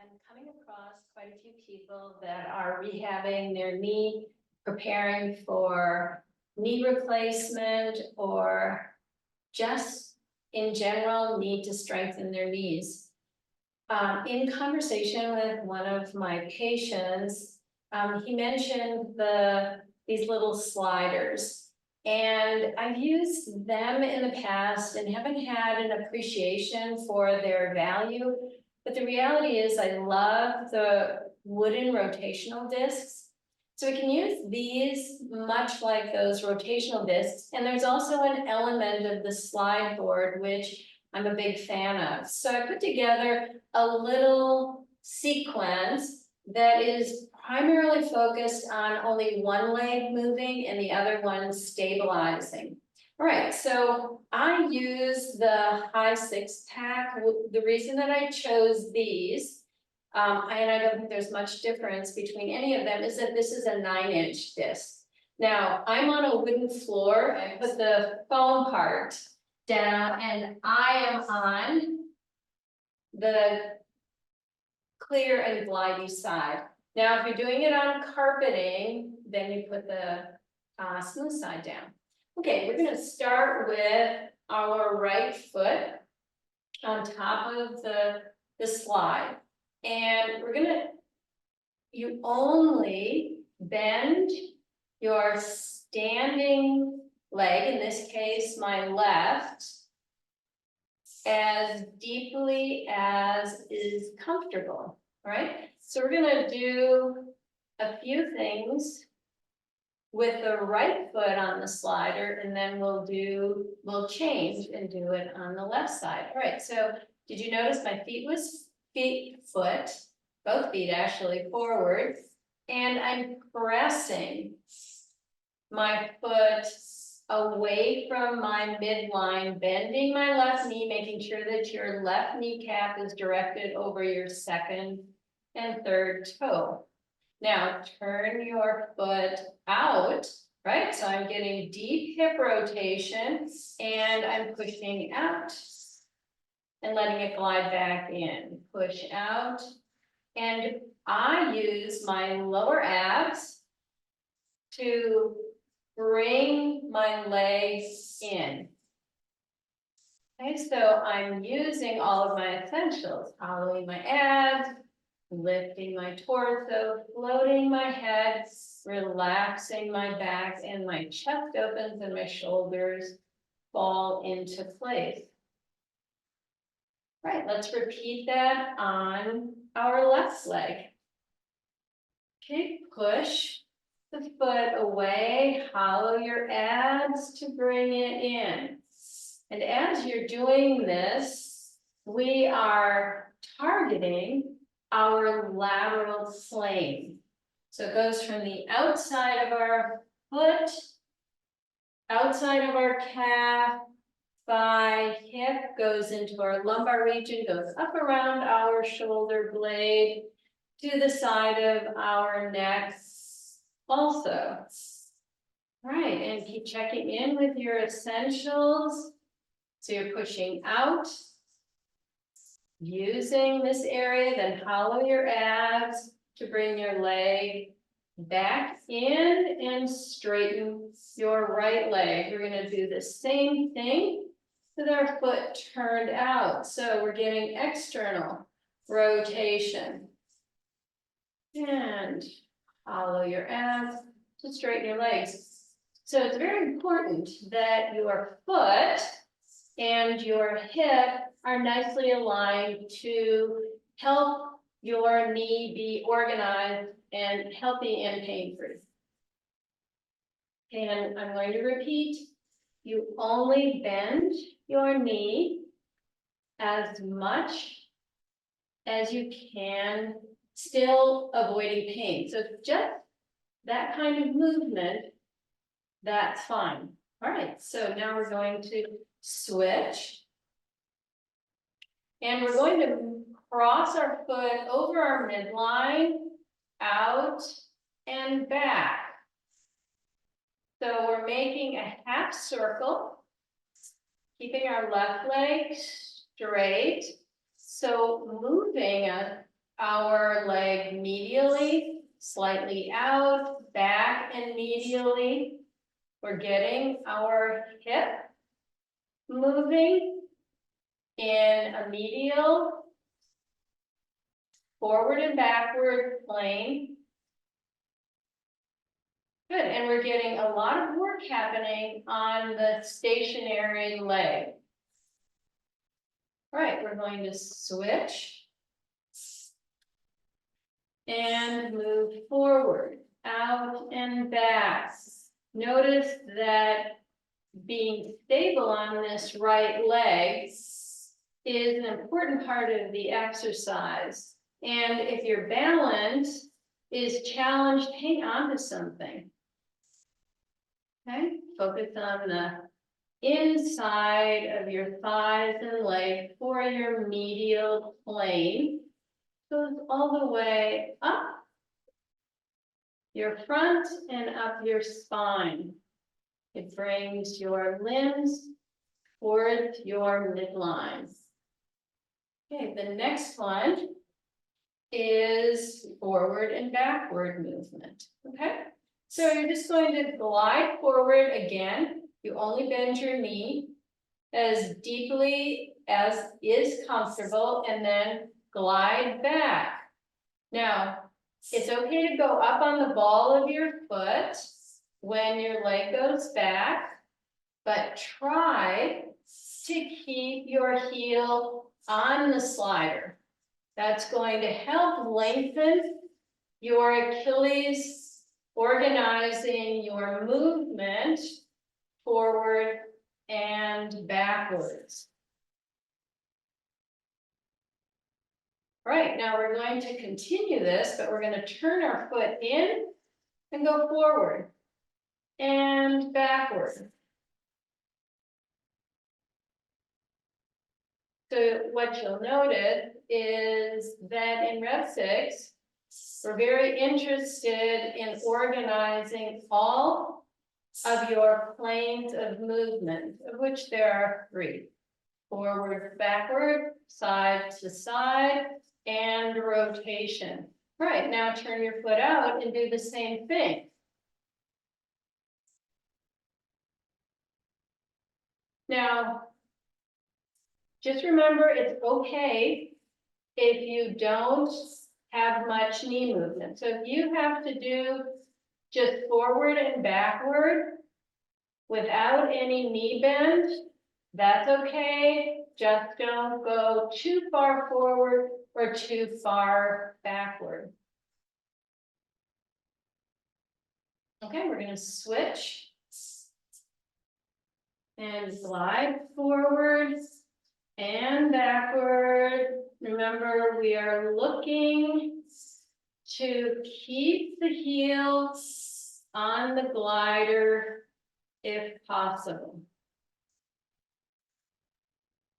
I'm coming across quite a few people that are rehabbing their knee, preparing for knee replacement, or just in general need to strengthen their knees. In conversation with one of my patients, he mentioned these little sliders. And I've used them in the past and haven't had an appreciation for their value. But the reality is I love the wooden rotational discs. So we can use these much like those rotational discs. And there's also an element of the slide board, which I'm a big fan of. So I put together a little sequence that is primarily focused on only one leg moving and the other one stabilizing. All right, so I use the high 6-pack. The reason that I chose these, and I don't think there's much difference between any of them, is that this is a 9-inch disc. Now, I'm on a wooden floor. I put the foam part down, and I am on the clear and glidey side. Now, if you're doing it on carpeting, then you put the smooth side down. Okay, we're gonna start with our right foot on top of the slide. And you only bend your standing leg, in this case, my left, as deeply as is comfortable, all right? So we're gonna do a few things with the right foot on the slider, and then we'll change and do it on the left side. All right, so did you notice my foot, both feet actually forward, and I'm pressing my foot away from my midline, bending my left knee, making sure that your left kneecap is directed over your second and third toe. Now turn your foot out, right? So I'm getting deep hip rotation and I'm pushing out and letting it glide back in. Push out. And I use my lower abs to bring my legs in. Okay, so I'm using all of my essentials, hollowing my abs, lifting my torso, floating my head, relaxing my back, and my chest opens and my shoulders fall into place. Right, let's repeat that on our left leg. Okay, push the foot away, hollow your abs to bring it in. And as you're doing this, we are targeting our lateral plane. So it goes from the outside of our foot, outside of our calf, thigh, hip, goes into our lumbar region, goes up around our shoulder blade, to the side of our neck also. Right, and keep checking in with your essentials. So you're pushing out, using this area, then hollow your abs to bring your leg back in and straighten your right leg. We're going to do the same thing with our foot turned out. So we're getting external rotation. And hollow your abs to straighten your legs. So it's very important that your foot and your hip are nicely aligned to help your knee be organized and healthy and pain-free. And I'm going to repeat, you only bend your knee as much as you can, still avoiding pain. So just that kind of movement, that's fine. All right, so now we're going to switch. And we're going to cross our foot over our midline, out and back. So we're making a half circle, keeping our left leg straight. So moving our leg medially, slightly out, back and medially. We're getting our hip moving in a medial, forward and backward plane. Good, and we're getting a lot of work happening on the stationary leg. All right, we're going to switch and move forward, out and back. Notice that being stable on this right leg is an important part of the exercise. And if your balance is challenged, hang on to something. Okay, focus on the inside of your thighs and legs for your medial plane. Goes all the way up your front and up your spine. It brings your limbs towards your midline. Okay, the next one is forward and backward movement. Okay, so you're just going to glide forward again. You only bend your knee as deeply as is comfortable and then glide back. Now, it's okay to go up on the ball of your foot when your leg goes back, but try to keep your heel on the slider. That's going to help lengthen your Achilles, organizing your movement forward and backwards. All right, now we're going to continue this, but we're going to turn our foot in and go forward and backward. So what you'll notice is that in Rev 6, we're very interested in organizing all of your planes of movement, of which there are 3. Forward, backward, side to side, and rotation. Right, now turn your foot out and do the same thing. Now, just remember it's okay if you don't have much knee movement. So if you have to do just forward and backward without any knee bend, that's okay. Just don't go too far forward or too far backward. Okay, we're going to switch and glide forward and backward. Remember, we are looking to keep the heel on the glider if possible.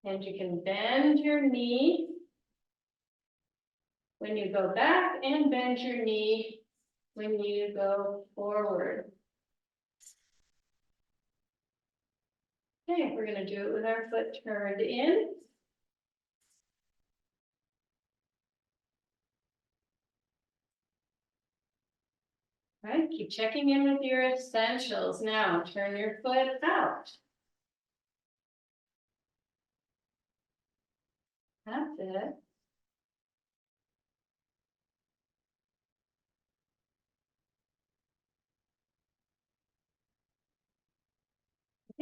And you can bend your knee when you go back and bend your knee when you go forward. Okay, we're going to do it with our foot turned in. All right, keep checking in with your essentials. Now, turn your foot out. That's it.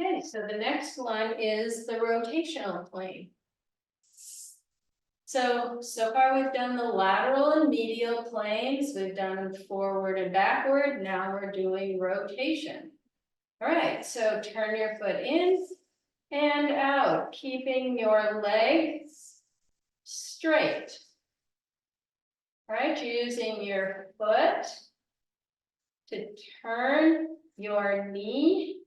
Okay, so the next one is the rotational plane. So far we've done the lateral and medial planes. We've done forward and backward. Now we're doing rotation. All right, so turn your foot in and out, keeping your legs straight. All right, you're using your foot to turn your knee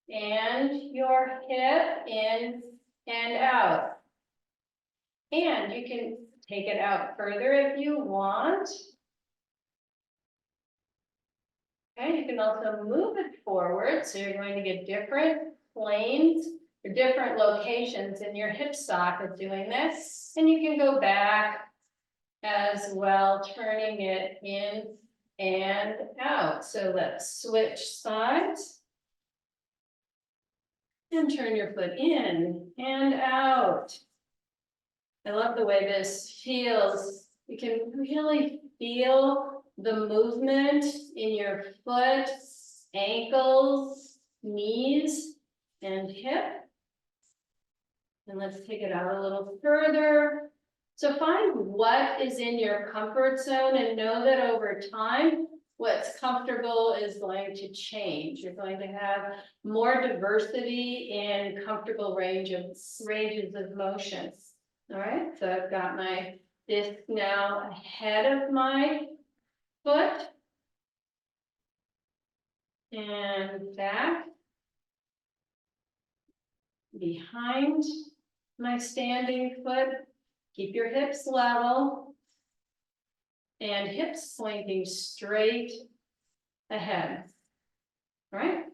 and your hip in and out. And you can take it out further if you want. Okay, you can also move it forward, so you're going to get different planes or different locations in your hip socket doing this. And you can go back as well, turning it in and out. So let's switch sides. And turn your foot in and out. I love the way this feels. You can really feel the movement in your foot, ankles, knees, and hip. And let's take it out a little further. So find what is in your comfort zone and know that over time, what's comfortable is going to change. You're going to have more diversity in comfortable ranges of motion. All right, so I've got my disc now ahead of my foot and back, behind my standing foot. Keep your hips level and hips pointing straight ahead. All right.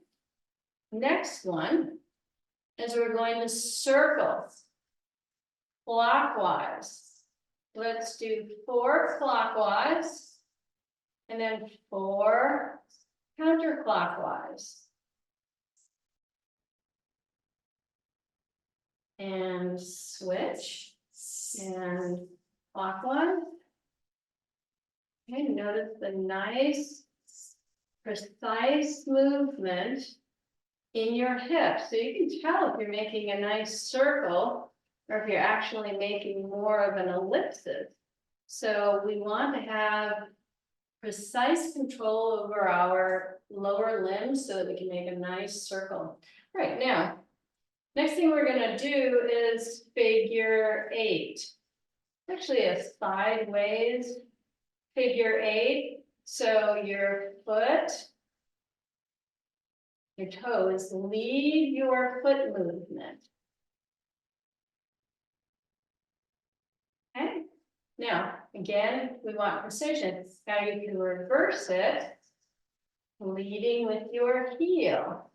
Next one is we're going to circle clockwise. Let's do 4 clockwise and then 4 counterclockwise. And switch and clockwise. Okay, notice the nice, precise movement in your hips. So you can tell if you're making a nice circle or if you're actually making more of an ellipsis. So we want to have precise control over our lower limbs so that we can make a nice circle. All right, now, next thing we're gonna do is figure 8. Actually a sideways figure 8. So your foot, your toes lead your foot movement. Okay, now again, we want precision. Now you can reverse it, leading with your heel.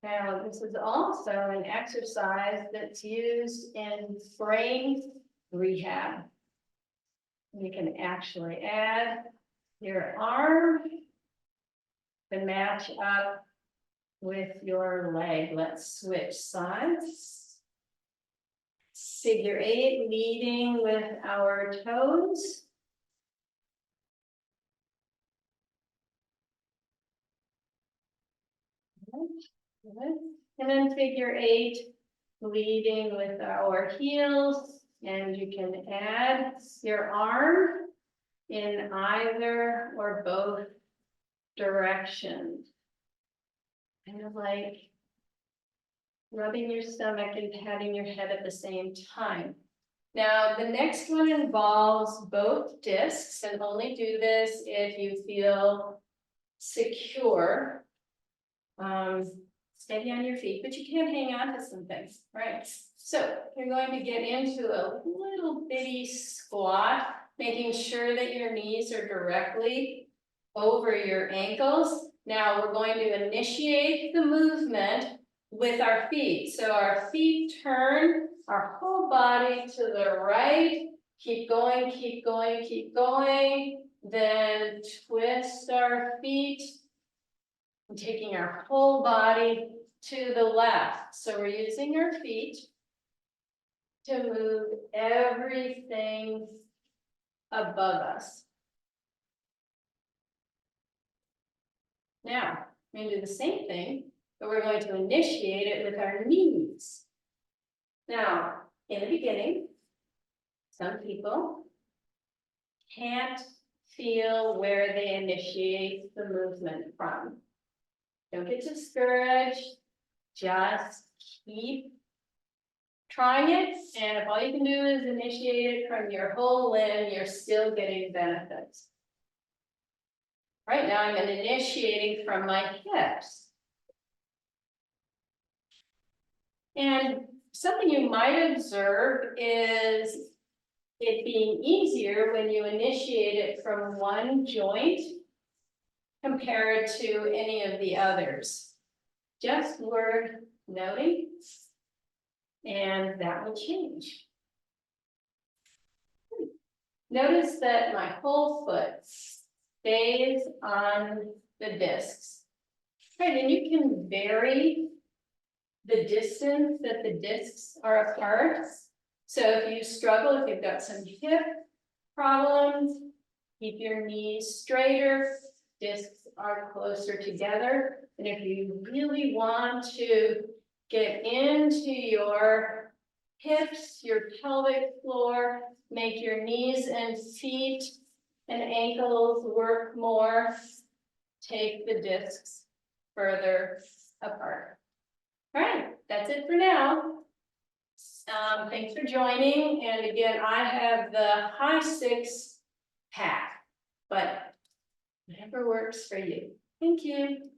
Now, this is also an exercise that's used in brain rehab. You can actually add your arm to match up with your leg. Let's switch sides. Figure 8, leading with our toes. Good. And then figure 8, leading with our heels, and you can add your arm in either or both directions. Kind of like rubbing your stomach and patting your head at the same time. Now, the next one involves both discs, and only do this if you feel secure. Steady on your feet, but you can hang on to some things, right? So you're going to get into a little bitty squat, making sure that your knees are directly over your ankles. Now we're going to initiate the movement with our feet. So our feet turn our whole body to the right. Keep going, keep going, keep going. Then twist our feet. Taking our whole body to the left. So we're using our feet to move everything above us. Now, we're going to do the same thing, but we're going to initiate it with our knees. Now, in the beginning, some people can't feel where they initiate the movement from. Don't get discouraged, just keep trying it, and if all you can do is initiate it from your whole limb, you're still getting benefits. Right now, I'm initiating from my hips. And something you might observe is it being easier when you initiate it from one joint compared to any of the others. Just worth noting, and that will change. Notice that my whole foot stays on the discs. Right, and you can vary the distance that the discs are apart. So if you struggle, if you've got some hip problems, keep your knees straighter, discs are closer together. And if you really want to get into your hips, your pelvic floor, make your knees and feet and ankles work more, take the discs further apart. All right, that's it for now. Thanks for joining. And again, I have the high 6 pack, but whatever works for you. Thank you.